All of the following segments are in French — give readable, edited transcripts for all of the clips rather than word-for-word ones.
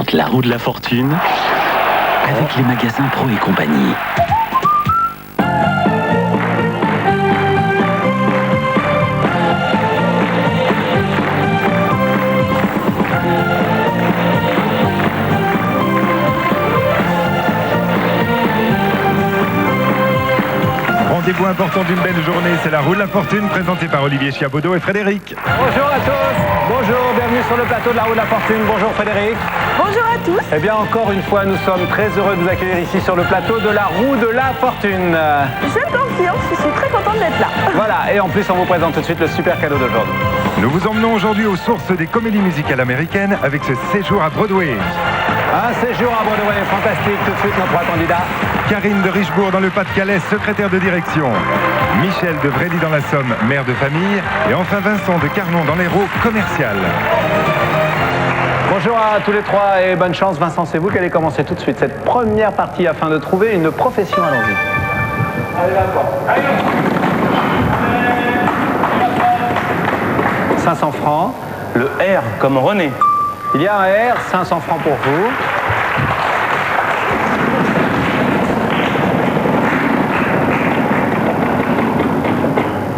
toute la roue de la fortune avec les magasins Pro et compagnie. Rendez-vous important d'une belle journée, c'est la roue de la fortune présentée par Olivier Chiabodo et Frédéric. Bonjour à tous, bonjour, bienvenue sur le plateau de la roue de la fortune. Bonjour Frédéric. Bonjour à tous. Eh bien encore une fois, nous sommes très heureux de vous accueillir ici sur le plateau de la roue de la fortune. Je le confirme, je suis très contente d'être là. Voilà, et en plus on vous présente tout de suite le super cadeau d'aujourd'hui. Nous vous emmenons aujourd'hui aux sources des comédies musicales américaines avec ce séjour à Broadway. Un séjour à Broadway fantastique, tout de suite nos trois candidats. Karine de Richebourg dans le Pas-de-Calais, secrétaire de direction. Michel de Vrédy dans la Somme, mère de famille. Et enfin Vincent de Carnon dans l'Hérault, commercial. Bonjour à tous les trois et bonne chance. Vincent, c'est vous qui allez commencer tout de suite cette première partie afin de trouver une profession. Allons-y. Allez, d'accord. 500 francs. Le R comme René. Il y a un R, 500 francs pour vous.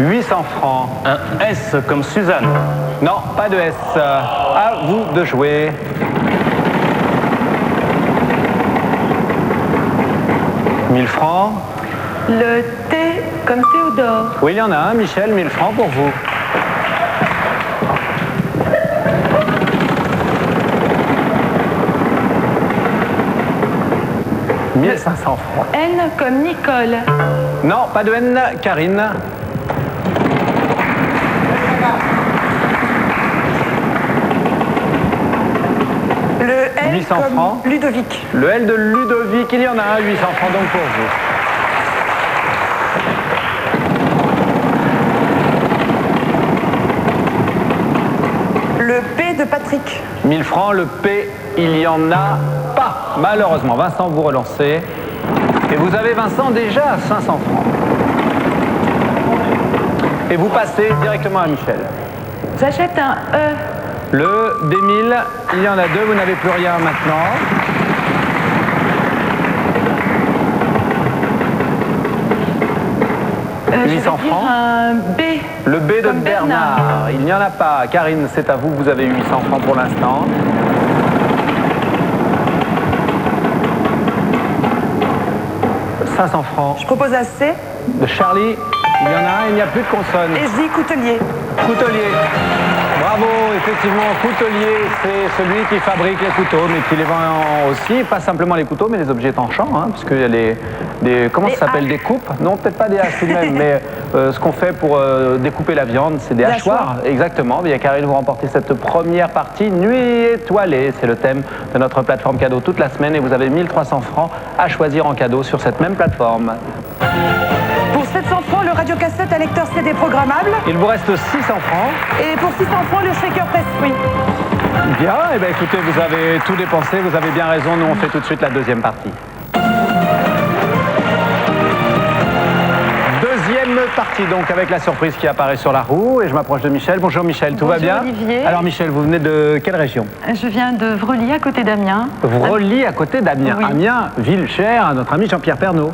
« 800 francs. Un S comme Suzanne. Non, pas de S. À vous de jouer. « 1000 francs. Le T comme Théodore. Oui, il y en a un, Michel, 1000 francs pour vous. « 1500 francs. N comme Nicole. Non, pas de N, Karine. Le L 800 comme francs. Ludovic. Le L de Ludovic, il y en a un, 800 francs donc pour vous. Le P de Patrick. 1000 francs, le P, il y en a pas. Malheureusement, Vincent, vous relancez. Et vous avez, Vincent, déjà 500 francs. Et vous passez directement à Michel. J'achète un E. Le D1000, il y en a deux, vous n'avez plus rien maintenant. Je vais 800 dire francs. un B. Le B de Comme Bernard, il n'y en a pas. Karine, c'est à vous, vous avez 800 francs pour l'instant. « 500 francs. Je propose un C. De Charlie, il y en a un, il n'y a plus de consonne. Et je dis coutelier. Coutelier. Bravo, effectivement, coutelier, c'est celui qui fabrique les couteaux, mais qui les vend aussi, pas simplement les couteaux, mais les objets tranchants, hein, parce qu'il y a comment ça s'appelle, des coupes? Non, peut-être pas des haches tout de même, mais ce qu'on fait pour découper la viande, c'est des hachoirs. Exactement, bien Karine, vous remportez cette première partie, Nuit étoilée, c'est le thème de notre plateforme cadeau toute la semaine, et vous avez 1300 francs à choisir en cadeau sur cette même plateforme. Pour 700 francs, le radiocassette à lecteur CD programmable. Il vous reste 600 francs. Et pour 600 francs, le shaker presse fruits. Bien, et bien écoutez, vous avez tout dépensé, vous avez bien raison, nous on fait tout de suite la deuxième partie. Deuxième partie donc avec la surprise qui apparaît sur la roue, et je m'approche de Michel. Bonjour Michel, tout va bien? Bonjour Olivier. Alors Michel, vous venez de quelle région? Je viens de Vrely, à côté d'Amiens. Vrely, à côté d'Amiens. Oui. Amiens, ville chère à notre ami Jean-Pierre Pernaut.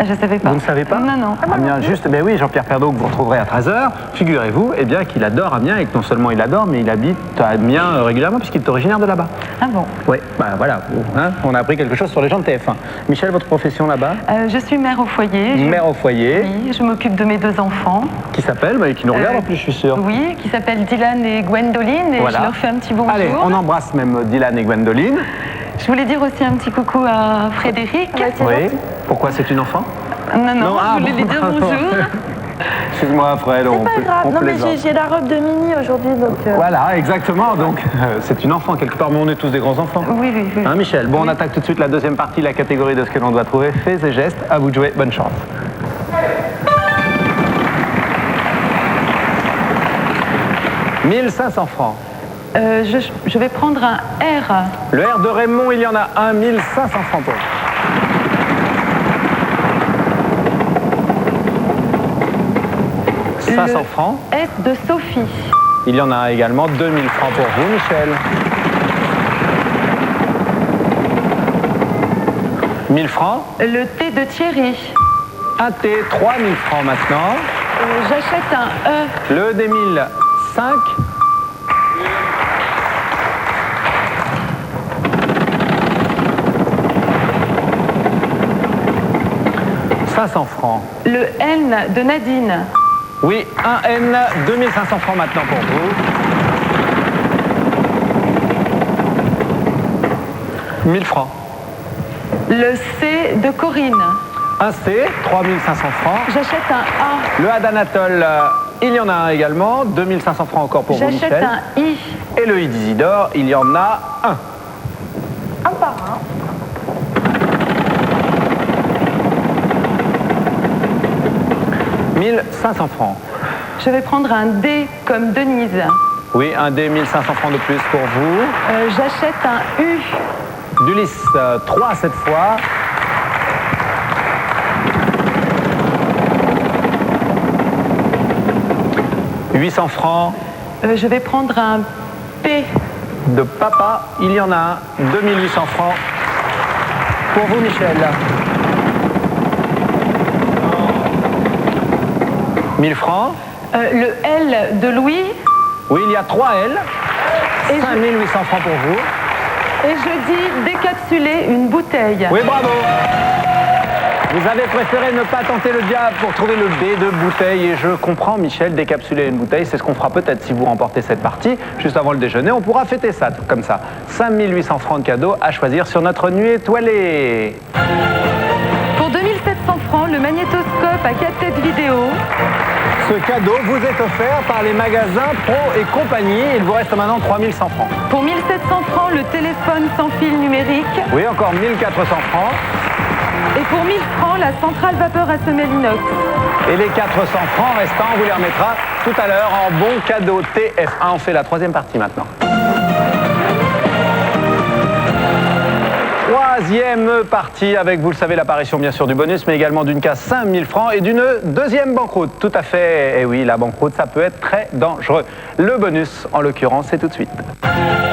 Je ne savais pas. Vous ne savez pas? Non, non. Amiens, juste, ben oui, Jean-Pierre Pernaut que vous retrouverez à 13h. Figurez-vous, eh bien, qu'il adore Amiens, et que non seulement il adore, mais il habite à Amiens régulièrement, puisqu'il est originaire de là-bas. Ah bon? Oui, ben voilà, hein, on a appris quelque chose sur les gens de TF1. Michel, votre profession là-bas? Je suis mère au foyer. Mère au foyer. Oui, je m'occupe de mes 2 enfants. Qui s'appellent, et qui nous regardent en plus, je suis sûr. Oui, qui s'appellent Dylan et Gwendoline, et Voilà. je leur fais un petit bonjour. Allez, on embrasse même Dylan et Gwendoline. Je voulais dire aussi un petit coucou à Frédéric. Oui. Pourquoi, c'est une enfant? Non, non, Non, je voulais lui dire bonjour. Excuse-moi, Fred, C'est pas grave. Non, mais plaisante. j'ai la robe de Mini aujourd'hui, donc... Voilà, exactement. Donc, c'est une enfant quelque part, mais on est tous des grands enfants. Oui, oui, oui. Hein, Michel? Bon, on attaque tout de suite la deuxième partie, la catégorie de ce que l'on doit trouver. Faits et gestes, à vous de jouer. Bonne chance. « 1500 francs. Je vais prendre un R. Le R de Raymond, il y en a un, 1500 francs pour vous. Le 500 francs. S de Sophie. Il y en a également 2000 francs pour vous, Michel. 1000 francs. Le thé de Thierry. Un T, 3000 francs maintenant. J'achète un E. Le D1000, 5. « 500 francs. Le N de Nadine. Oui, un N, 2500 francs maintenant pour vous. 1000 francs. Le C de Corinne. Un C, 3500 francs. J'achète un A. Le A d'Anatole, il y en a un également, 2500 francs encore pour vous, J'achète Michel. un I. Et le I d'Isidore, il y en a un. Un par un. 1500 francs. Je vais prendre un D comme Denise. Oui, un D, 1500 francs de plus pour vous. J'achète un U. D'Ulysse, 3 cette fois. « 800 francs. Je vais prendre un P. De papa, il y en a un. 2800 francs. Pour vous, Michel. 1000 francs. Le L de Louis. Oui, il y a 3 L. Et 5800 francs pour vous. Et je dis décapsuler une bouteille. Oui, bravo. Vous avez préféré ne pas tenter le diable pour trouver le B de bouteille. Et je comprends, Michel, décapsuler une bouteille, c'est ce qu'on fera peut-être si vous remportez cette partie. Juste avant le déjeuner, on pourra fêter ça, comme ça. 5800 francs de cadeaux à choisir sur notre nuit étoilée. Pour 2700 francs, le magnétoscope à 4 têtes vidéo. Ce cadeau vous est offert par les magasins Pro et compagnie. Il vous reste maintenant 3100 francs. Pour 1700 francs, le téléphone sans fil numérique. Oui, encore 1400 francs. Et pour 1000 francs, la centrale vapeur à semelle inox. Et les 400 francs restants, on vous les remettra tout à l'heure en bon cadeau TF1. On fait la troisième partie maintenant. Troisième partie avec, vous le savez, l'apparition bien sûr du bonus, mais également d'une case 5000 francs et d'une deuxième banqueroute. Tout à fait, et oui, la banqueroute, ça peut être très dangereux. Le bonus, en l'occurrence, c'est tout de suite.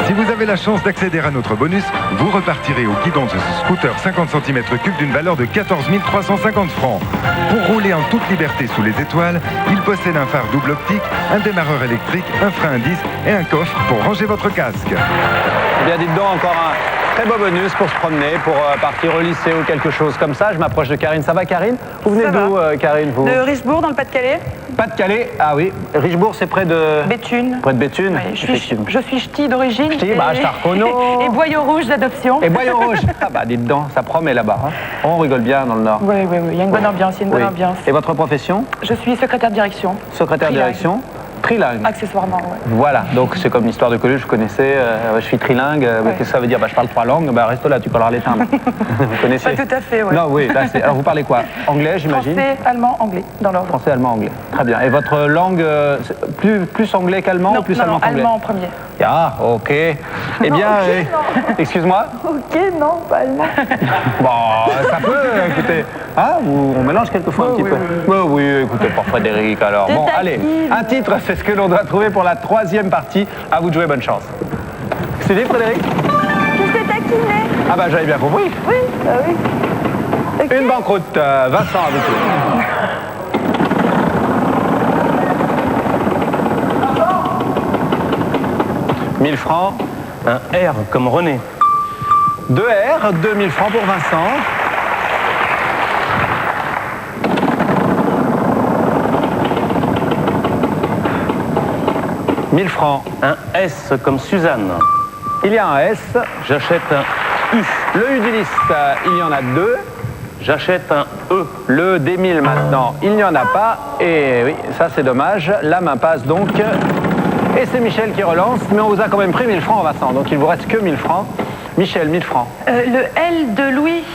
Si vous avez la chance d'accéder à notre bonus, vous repartirez au guidon de ce scooter 50 cm3 d'une valeur de 14 350 francs. Pour rouler en toute liberté sous les étoiles, il possède un phare double optique, un démarreur électrique, un frein à disque et un coffre pour ranger votre casque. Eh bien, dites donc, encore un très beau bonus pour se promener, pour partir au lycée ou quelque chose comme ça. Je m'approche de Karine. Ça va, Karine? Vous venez d'où, Karine, vous? De Richebourg, dans le Pas-de-Calais. Pas-de-Calais? Ah oui. Richebourg, c'est près de... Béthune. Près de Béthune, Oui, effectivement. je suis ch'ti d'origine. Ch'ti, bah, je t'arconno. Et boyau rouge d'adoption. Et Boyau Rouge. Ah bah, dites donc, ça promet là-bas. Hein. On rigole bien dans le Nord. Oui, il y a une bonne ambiance, Oui. Et votre profession? Je suis secrétaire de direction. Secrétaire de Trilingue. direction? Trilingue. Accessoirement, oui. Voilà, donc c'est comme l'histoire de collège, je connaissais, je suis trilingue, qu'est-ce que ça veut dire? Bah, je parle 3 langues, bah, reste là, tu parleras les timbres. Vous connaissez? Pas tout à fait, oui. Non, oui, là, c'est... Alors vous parlez quoi? Anglais, j'imagine? Français, allemand, anglais, dans l'ordre. Français, allemand, anglais. Très bien. Et votre langue, plus anglais qu'allemand ou plus allemand qu'anglais? allemand en premier. Ah, ok. Eh bien, excuse-moi? Ok, non, pas allemand. Bon, ça peut, écoutez. Ah, on mélange quelquefois un petit peu. Oui, écoutez, pour Frédéric, alors. Bon, allez, un titre, c'est ce que l'on doit trouver pour la troisième partie. À vous de jouer, bonne chance. C'est dit, Frédéric? Je t'ai taquiné. Ah bah, j'avais bien compris. Oui, bah oui. Okay. Une banqueroute, Vincent, à vous. 1000 francs. Un R comme René. 2 R, 2000 francs pour Vincent. « 1000 francs. Un S comme Suzanne. Il y a un S. J'achète un U. Le U du liste, il y en a 2. J'achète un E. Le D1000 maintenant, il n'y en a pas. Et oui, ça c'est dommage. La main passe donc. Et c'est Michel qui relance. Mais on vous a quand même pris 1000 francs, Vincent. Donc il vous reste que 1000 francs. Michel, 1000 francs. Le L de Louis.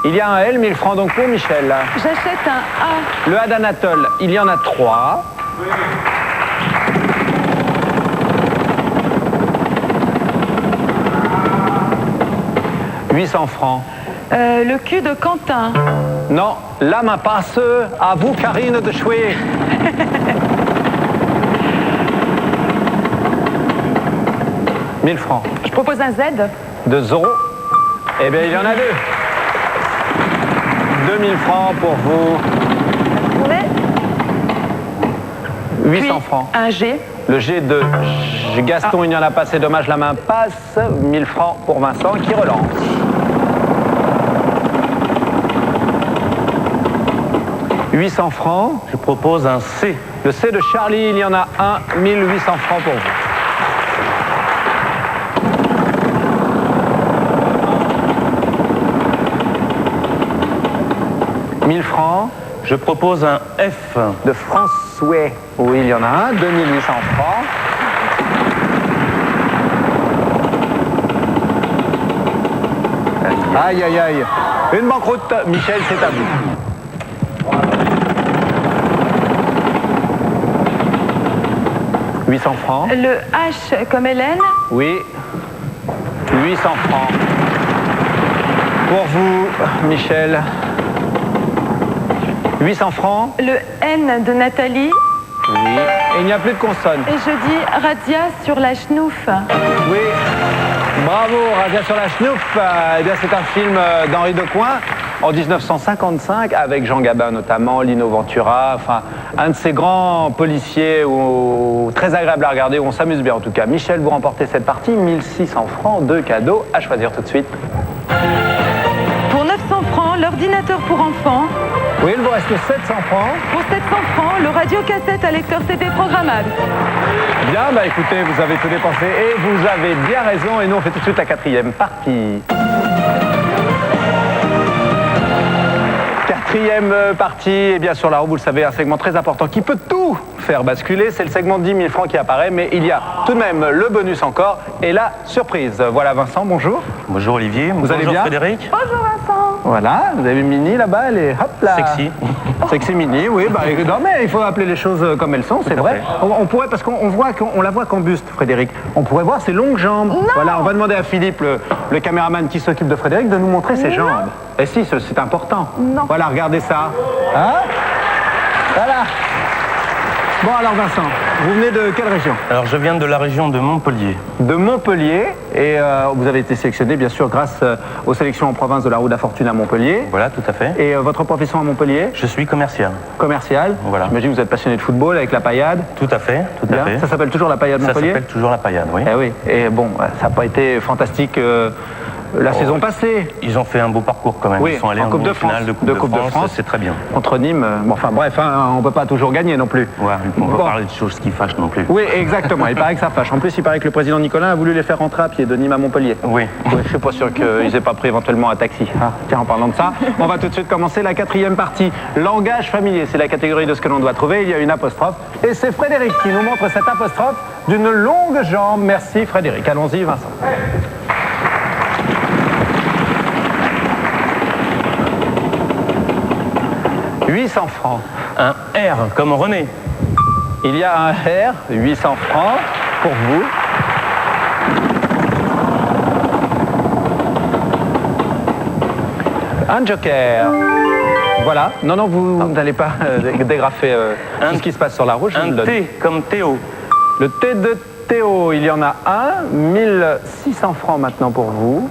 Il y a un L, 1000 francs donc pour Michel. J'achète un A. Le A d'Anatole, il y en a 3. « 800 francs. Le Q de Quentin. Non, la main passe à vous, Karine, de jouer. « 1000 francs. Je propose un Z. 2 euros. Eh bien, il y en a 2. 2000 francs pour vous. Trouvé. 800 francs. Un G. Le G de Gaston, il n'y en a pas, c'est dommage, la main passe. 1000 francs pour Vincent qui relance. « 800 francs. Je propose un C. Le C de Charlie, il y en a un. 1800 francs pour vous. 1000 francs. Je propose un F. De François. Oui, il y en a un. 2800 francs. Aïe, aïe, aïe. Une banqueroute. Michel, c'est à vous. « 800 francs. Le H comme Hélène. Oui. 800 francs. Pour vous, Michel. 800 francs. Le N de Nathalie. Oui. Et il n'y a plus de consonne. Et je dis Radia sur la schnouf. Oui. Bravo, Radia sur la schnouf. Eh bien, c'est un film d'Henri Decoing en 1955 avec Jean Gabin notamment, Lino Ventura, enfin un de ces grands policiers très agréable à regarder, où on s'amuse bien en tout cas. Michel, vous remportez cette partie, 1600 francs, 2 cadeaux à choisir tout de suite. Pour 900 francs, l'ordinateur pour enfants. Oui, il vous reste 700 francs. Pour 700 francs, le radiocassette à lecteur CD programmable. Bien, bah écoutez, vous avez tout dépensé et vous avez bien raison. Et nous, on fait tout de suite la 4e partie. 4e partie, et bien sur la roue, vous le savez, un segment très important qui peut tout faire basculer. C'est le segment de 10 000 francs qui apparaît, mais il y a tout de même le bonus encore et la surprise. Voilà Vincent, bonjour. Bonjour Olivier. Vous allez bien? Frédéric. Bonjour Vincent. Voilà, vous avez Mini là-bas, elle est hop là. Sexy. Sexy Mini, oui, bah non mais il faut appeler les choses comme elles sont, c'est Tout à vrai. fait. On pourrait, parce qu'on la voit qu'en buste, Frédéric, on pourrait voir ses longues jambes. Non. Voilà, on va demander à Philippe, le caméraman qui s'occupe de Frédéric, de nous montrer ses jambes. Et si, c'est important. Non. Voilà, regardez ça. Hein? Voilà. Bon alors Vincent, vous venez de quelle région? Alors je viens de la région de Montpellier. De Montpellier, et vous avez été sélectionné bien sûr grâce aux sélections en province de la Roue de la Fortune à Montpellier. Voilà, tout à fait. Et votre profession à Montpellier? Je suis commercial. Commercial. Voilà. J'imagine que vous êtes passionné de football avec la paillade. Tout à fait, tout à Bien. fait. Ça s'appelle toujours la paillade Ça Montpellier? s'appelle toujours la paillade, oui. Eh oui. Et bon, ça n'a pas été fantastique la saison passée. Ils ont fait un beau parcours quand même. Oui, Ils sont allés en en Coupe de finale France. de Coupe de France. C'est très bien. Contre Nîmes. Bon, enfin bref, hein, on ne peut pas toujours gagner non plus. Ouais, on peut Bon. parler de choses qui fâchent non plus. Oui, exactement. Il paraît que ça fâche. En plus, il paraît que le président Nicolas a voulu les faire rentrer à pied de Nîmes à Montpellier. Oui. Oui, je suis pas sûr qu'ils aient pas pris éventuellement un taxi. Ah, tiens, en parlant de ça, on va tout de suite commencer la 4e partie. Langage familier, c'est la catégorie de ce que l'on doit trouver. Il y a une apostrophe. Et c'est Frédéric qui nous montre cette apostrophe d'une longue jambe. Merci Frédéric. Allons-y, Vincent. « 800 francs. Un R comme René. Il y a un R, 800 francs pour vous. Un joker. Voilà. Non, non, vous n'allez pas dégrafer tout ce qui se passe sur la roue. Je vous Un le donne. T comme Théo. Le T de Théo, il y en a un. 1600 francs maintenant pour vous.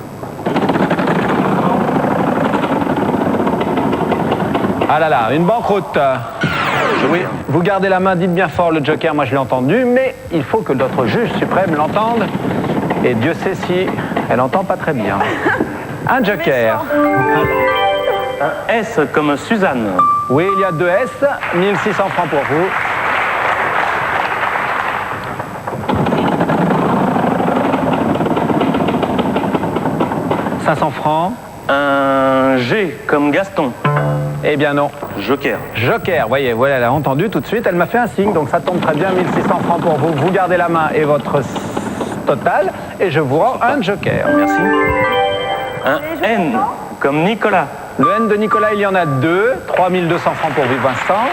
Ah là là, une banqueroute. Oui, vous gardez la main, dites bien fort le joker, moi je l'ai entendu, mais il faut que notre juge suprême l'entende. Et Dieu sait si elle n'entend pas très bien. Un joker. Un S comme Suzanne. Oui, il y a 2 S, 1600 francs pour vous. « 500 francs. Un G comme Gaston. Eh bien non. Joker. Joker, voyez, voilà, elle a entendu tout de suite, elle m'a fait un signe, donc ça tombe très bien, 1600 francs pour vous. Vous gardez la main et votre total, et je vous rends un joker. Merci. Un N comme Nicolas. Le N de Nicolas, il y en a 2, 3200 francs pour vous, Vincent.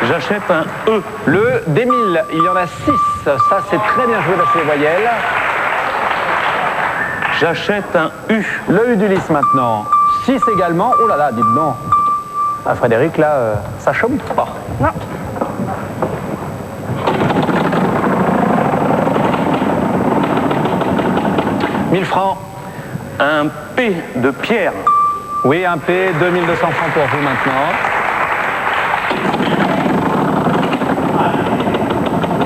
J'achète un E. Le D1000, il y en a 6, ça c'est très bien joué parce que les voyelles. J'achète un U. Le U du lys maintenant, 6 également, oh là là, dites donc. Ah, Frédéric, là, ça chôme pas. Non. « 1000 francs. Un P de Pierre. Oui, un P, 2200 francs pour vous maintenant.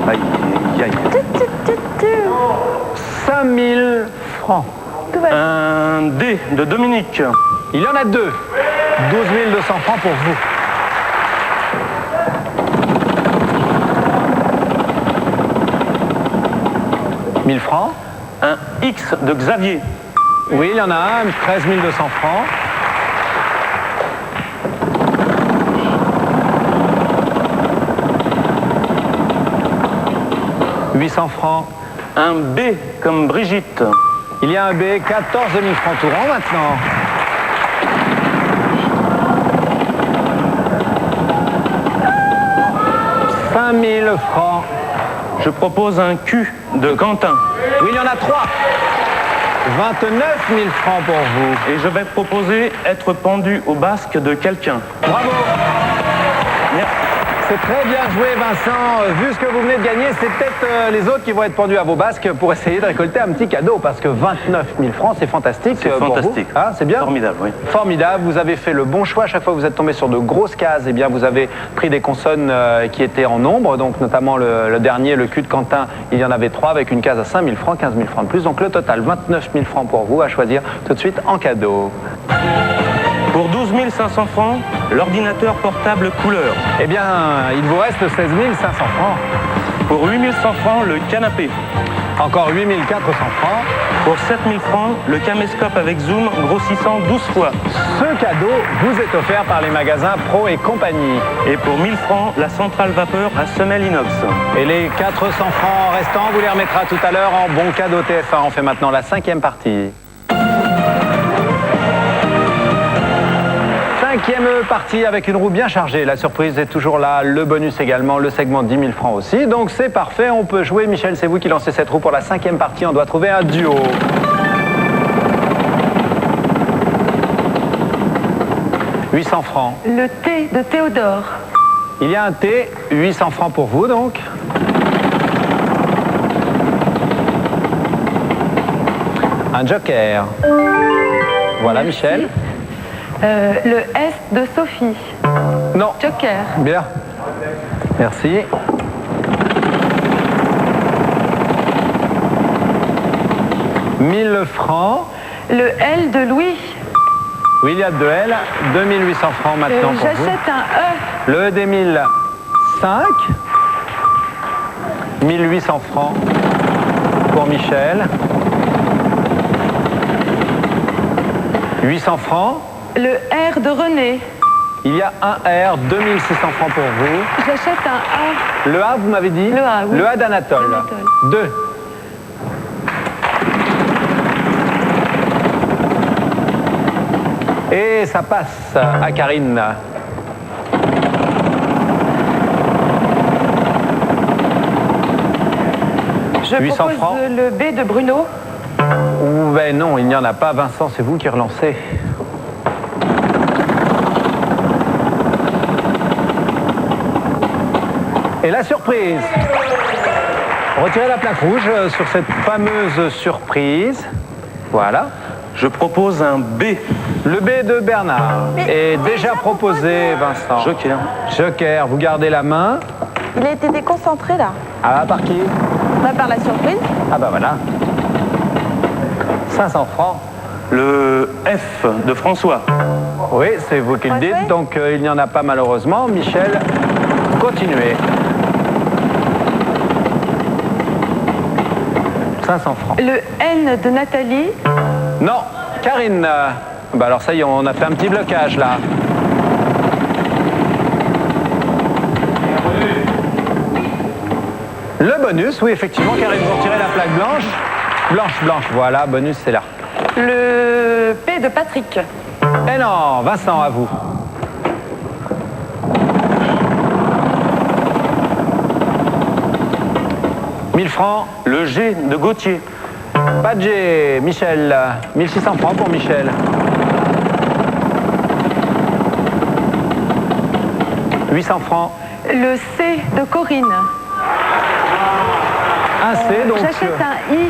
Aïe, aïe, aïe. 5000 francs. Un D de Dominique. Il y en a deux. 12 200 francs pour vous. « 1000 francs. Un X de Xavier. Oui, il y en a un, 13 200 francs. « 800 francs. Un B comme Brigitte. Il y a un B, 14 000 francs tout rond maintenant. « 5000 francs. Je propose un Q de Quentin. Oui, il y en a 3. 29 000 francs pour vous. Et je vais proposer être pendu au basque de quelqu'un. Bravo. Merci. C'est très bien joué, Vincent. Vu ce que vous venez de gagner, c'est peut-être les autres qui vont être pendus à vos basques pour essayer de récolter un petit cadeau, parce que 29 000 francs, c'est fantastique. C'est pour fantastique. vous. Ah, c'est bien. Formidable, oui. Formidable. Vous avez fait le bon choix. À chaque fois que vous êtes tombé sur de grosses cases, eh bien, vous avez pris des consonnes qui étaient en nombre. Donc, notamment le dernier, le Q de Quentin, il y en avait 3 avec une case à 5 000 francs, 15 000 francs de plus. Donc, le total, 29 000 francs pour vous à choisir tout de suite en cadeau. Pour 12 500 francs, l'ordinateur portable couleur. Eh bien, il vous reste 16 500 francs. Pour 8 100 francs, le canapé. Encore 8 400 francs. Pour 7 000 francs, le caméscope avec zoom grossissant 12 fois. Ce cadeau vous est offert par les magasins Pro et compagnie. Et pour 1000 francs, la centrale vapeur à semelle inox. Et les 400 francs restants, vous les remettra tout à l'heure en bon cadeau TF1. On fait maintenant la 5e partie. 5e partie avec une roue bien chargée. La surprise est toujours là, le bonus également, le segment 10 000 francs aussi. Donc c'est parfait, on peut jouer. Michel, c'est vous qui lancez cette roue pour la 5e partie. On doit trouver un duo. « 800 francs. Le T de Théodore. Il y a un T, 800 francs pour vous donc. Un joker. Voilà, Merci. Michel. Le S de Sophie. Non. Joker. Bien. Merci. « 1000 francs. Le L de Louis. Oui, il y a 2 L. 2800 francs maintenant pour vous. J'achète un E. Le E des 1000, 5. 1800 francs pour Michel. 800 francs. Le R de René. Il y a un R, 2600 francs pour vous. J'achète un A. Le A, vous m'avez dit? Le A, oui. Le A d'Anatole. Anatole. 2. Et ça passe à Karine. Je 800 propose francs. le B de Bruno. Ben non, il n'y en a pas. Vincent, c'est vous qui relancez. Et la surprise. Retirez la plaque rouge sur cette fameuse surprise. Voilà. Je propose un B. Le B de Bernard est déjà proposé, Vincent. Joker. Joker, vous gardez la main. Il a été déconcentré là. Ah, par qui? Bah, par la surprise. Ah bah voilà. 500 francs. Le F de François. Oui, c'est vous qui le dites, donc il n'y en a pas malheureusement. Michel, continuez. 500 francs. Le N de Nathalie. Non, Karine. Bah alors ça y est, on a fait un petit blocage là. Le bonus, oui effectivement, Karine, vous retirez la plaque blanche. Blanche, blanche, voilà, bonus c'est là. Le P de Patrick. Eh non, Vincent, à vous. « 1000 francs. Le G de Gauthier. Pas de G. Michel. 1600 francs pour Michel. 800 francs. Le C de Corinne. Un C, donc... J'achète un I.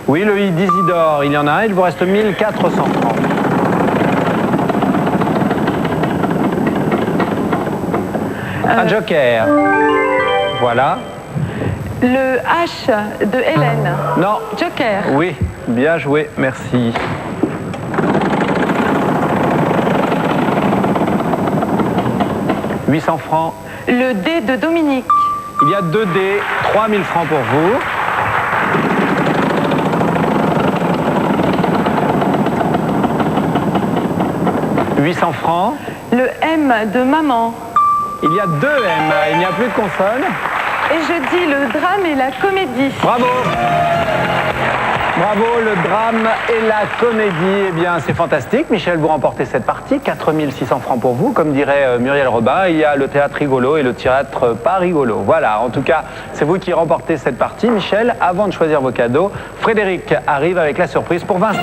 Oui, le I d'Isidore, il y en a un, il vous reste 1400 francs. Un joker. Voilà. Le H de Hélène. Non. Joker. Oui, bien joué, merci. « 800 francs. Le D de Dominique. Il y a 2 dés, 3000 francs pour vous. « 800 francs. Le M de Maman. Il y a 2 M, il n'y a plus de consonne. Et je dis le drame et la comédie. Bravo! Bravo, le drame et la comédie. Eh bien, c'est fantastique. Michel, vous remportez cette partie. 4600 francs pour vous. Comme dirait Muriel Robin, il y a le théâtre rigolo et le théâtre pas rigolo. Voilà, en tout cas, c'est vous qui remportez cette partie. Michel, avant de choisir vos cadeaux, Frédéric arrive avec la surprise pour Vincent.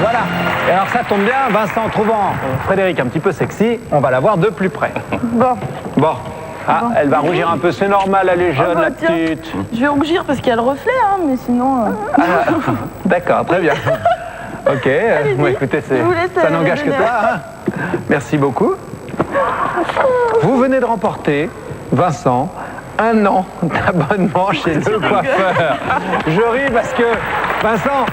Voilà. Et alors, ça tombe bien, Vincent, trouvant Frédéric un petit peu sexy, on va la voir de plus près. Bon. Bon. Ah, elle va rougir un peu, c'est normal, elle est jeune, bah, la tiens. petite. Je vais rougir parce qu'il y a le reflet, hein, mais sinon... Ah, d'accord, très bien. Ok, bon, écoutez, je vous laisse, ça n'engage que donner. toi. Hein. Merci beaucoup. Vous venez de remporter, Vincent, 1 an d'abonnement chez le coiffeur. Je ris parce que, Vincent,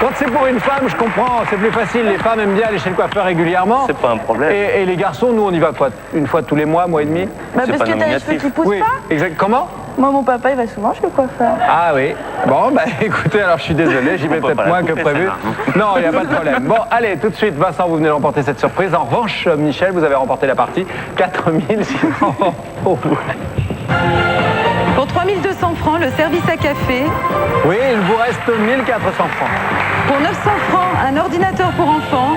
quand c'est pour une femme, je comprends, c'est plus facile. Les femmes aiment bien aller chez le coiffeur régulièrement. C'est pas un problème. Et les garçons, nous, on y va quoi? Une fois tous les mois et demi? Bah, C'est parce pas que t'as les nominatif. cheveux qui poussent Oui, pas. exact. Comment? Moi, mon papa, il va souvent chez le coiffeur. Ah oui. Bon, bah écoutez, alors je suis désolé, j'y vais On peut peut-être pas la moins que couper, prévu. celle-là, Non, il n'y a pas de problème. Bon, allez, tout de suite, Vincent, vous venez de remporter cette surprise. En revanche, Michel, vous avez remporté la partie. 4600 pour vous. Pour 3200 francs, le service à café. Oui, il vous reste 1400 francs. Pour 900 francs, un ordinateur pour enfants.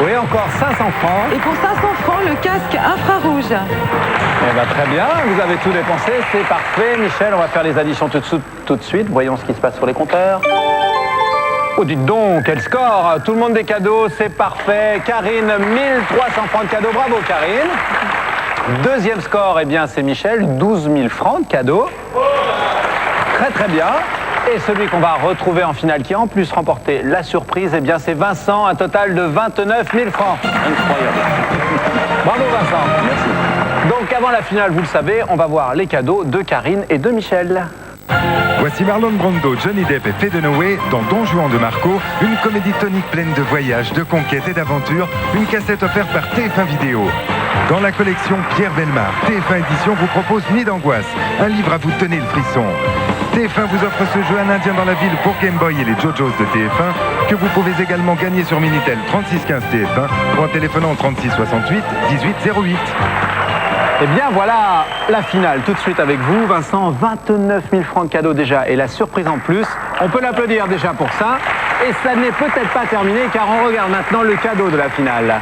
Oui, encore 500 francs. Et pour 500 francs, le casque infrarouge. Eh bien, très bien, vous avez tout dépensé, c'est parfait. Michel, on va faire les additions tout de suite. Voyons ce qui se passe sur les compteurs. Oh, dites donc, quel score! Tout le monde des cadeaux, c'est parfait. Karine, 1300 francs de cadeaux. Bravo, Karine. Deuxième score, eh bien, c'est Michel, 12 000 francs de cadeaux. Très, très bien. Et celui qu'on va retrouver en finale, qui a en plus remporté la surprise, eh bien, c'est Vincent, un total de 29 000 francs. Incroyable. Bravo, Vincent. Merci. Donc, avant la finale, vous le savez, on va voir les cadeaux de Karine et de Michel. Voici Marlon Brando, Johnny Depp et Faye Dunaway dans Don Juan de Marco, une comédie tonique pleine de voyages, de conquêtes et d'aventures, une cassette offerte par TF1 Vidéo. Dans la collection Pierre Bellemare, TF1 Édition vous propose Nuit d'angoisse, un livre à vous donner le frisson. TF1 vous offre ce jeu Un Indien dans la ville pour Game Boy et les JoJo's de TF1, que vous pouvez également gagner sur Minitel 3615 TF1 ou en téléphonant 36 68 18 08. Eh bien, voilà la finale. Tout de suite avec vous, Vincent, 29 000 francs de cadeaux déjà. Et la surprise en plus, on peut l'applaudir déjà pour ça. Et ça n'est peut-être pas terminé, car on regarde maintenant le cadeau de la finale.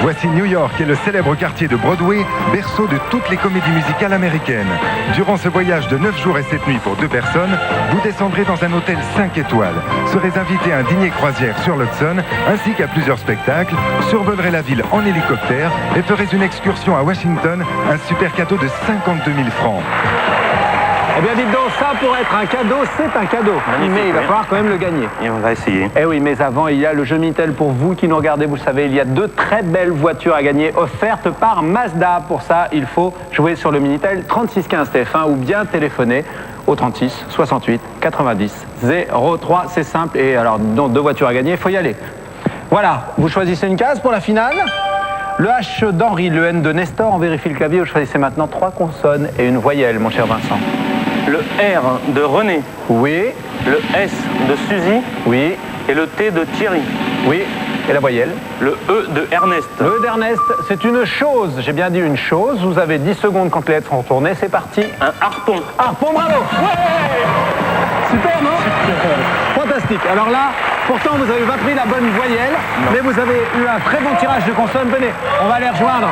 Voici New York et le célèbre quartier de Broadway, berceau de toutes les comédies musicales américaines. Durant ce voyage de 9 jours et 7 nuits pour 2 personnes, vous descendrez dans un hôtel 5 étoiles, serez invité à un dîner croisière sur l'Hudson, ainsi qu'à plusieurs spectacles, survolerez la ville en hélicoptère et ferez une excursion à Washington, un super cadeau de 52 000 francs. Eh bien, dites donc, ça pour être un cadeau, c'est un cadeau. Magnifique, Mais il va oui. falloir quand même le gagner. Et on va essayer. Eh oui, mais avant, il y a le jeu Minitel pour vous qui nous regardez. Vous le savez, il y a 2 très belles voitures à gagner offertes par Mazda. Pour ça, il faut jouer sur le Minitel 3615 TF1 ou bien téléphoner au 36 68 90 03. C'est simple. Et alors, donc 2 voitures à gagner, il faut y aller. Voilà, vous choisissez une case pour la finale. Le H d'Henri, le N de Nestor. On vérifie le clavier. Vous choisissez maintenant 3 consonnes et une voyelle, mon cher Vincent. Le R de René, Oui, le S de Suzy oui, et le T de Thierry. oui. Et la voyelle? Le E de Ernest. Le E d'Ernest, c'est une chose. J'ai bien dit une chose. Vous avez 10 secondes quand les lettres seront tournées. C'est parti. Un harpon. Harpon, bravo. Ouais. Super, non? Fantastique. Alors là, pourtant, vous n'avez pas pris la bonne voyelle, mais vous avez eu un très bon tirage de consonnes. Venez, on va les rejoindre.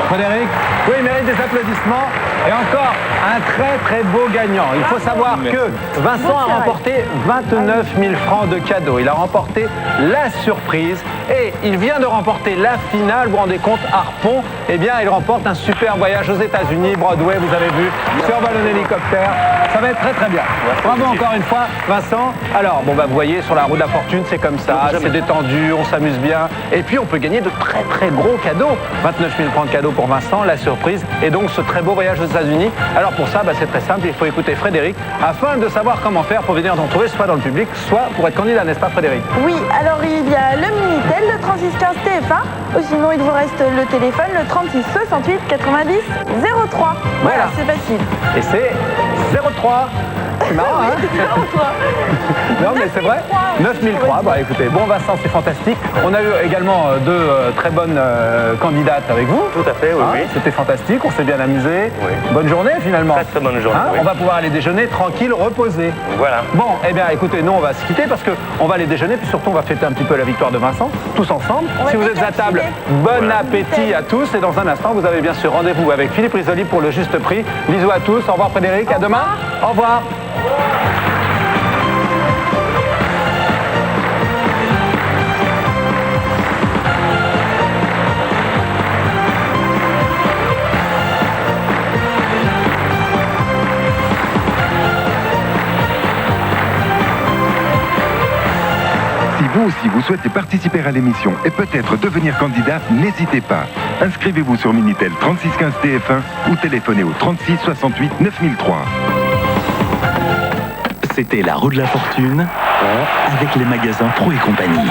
Frédéric? Oui, il mérite des applaudissements. Et encore, un très très beau gagnant. Il faut savoir que Vincent a remporté 29 000 francs de cadeaux. Il a remporté la surprise et il vient de remporter la finale. Vous vous rendez compte, Harpon, eh bien, il remporte un super voyage aux États-Unis, Broadway, vous avez vu, survol en hélicoptère. Ça va être très très bien. Bravo encore une fois, Vincent. Alors, bon, bah, vous voyez, sur la roue de la fortune, c'est comme ça, c'est détendu, on s'amuse bien. Et puis, on peut gagner de très très gros cadeaux. 29 000 prendre cadeau pour Vincent, la surprise, et donc ce très beau voyage aux États-Unis. Alors pour ça, c'est très simple, il faut écouter Frédéric afin de savoir comment faire pour venir nous retrouver soit dans le public, soit pour être candidat, n'est-ce pas Frédéric? Oui, alors il y a le Minitel, le 3615 TF1, ou sinon il vous reste le téléphone, le 36 68 90 03. Voilà, c'est facile. Et c'est 03. C'est marrant, hein? 03. Non, mais c'est vrai. 9003. Bah écoutez, bon Vincent, c'est fantastique. On a eu également deux très bonnes candidates avec vous. Tout à fait, oui, oui. C'était fantastique, on s'est bien amusé. Oui. Bonne journée finalement. Très très bonne journée. Oui. On va pouvoir aller déjeuner tranquille, reposer. Voilà. Bon, eh bien écoutez, nous on va se quitter parce qu'on va aller déjeuner, puis surtout on va fêter un petit peu la victoire de Vincent, tous ensemble. On va Si vous êtes à table, bon appétit à tous. Et dans un instant, vous avez bien sûr rendez-vous avec Philippe Risoli pour le juste prix. Bisous à tous, au revoir Frédéric, à demain. Au revoir. Si vous aussi vous souhaitez participer à l'émission et peut-être devenir candidat, n'hésitez pas. Inscrivez-vous sur Minitel 3615 TF1 ou téléphonez au 36 68 9003. C'était la roue de la fortune avec les magasins Pro et compagnie.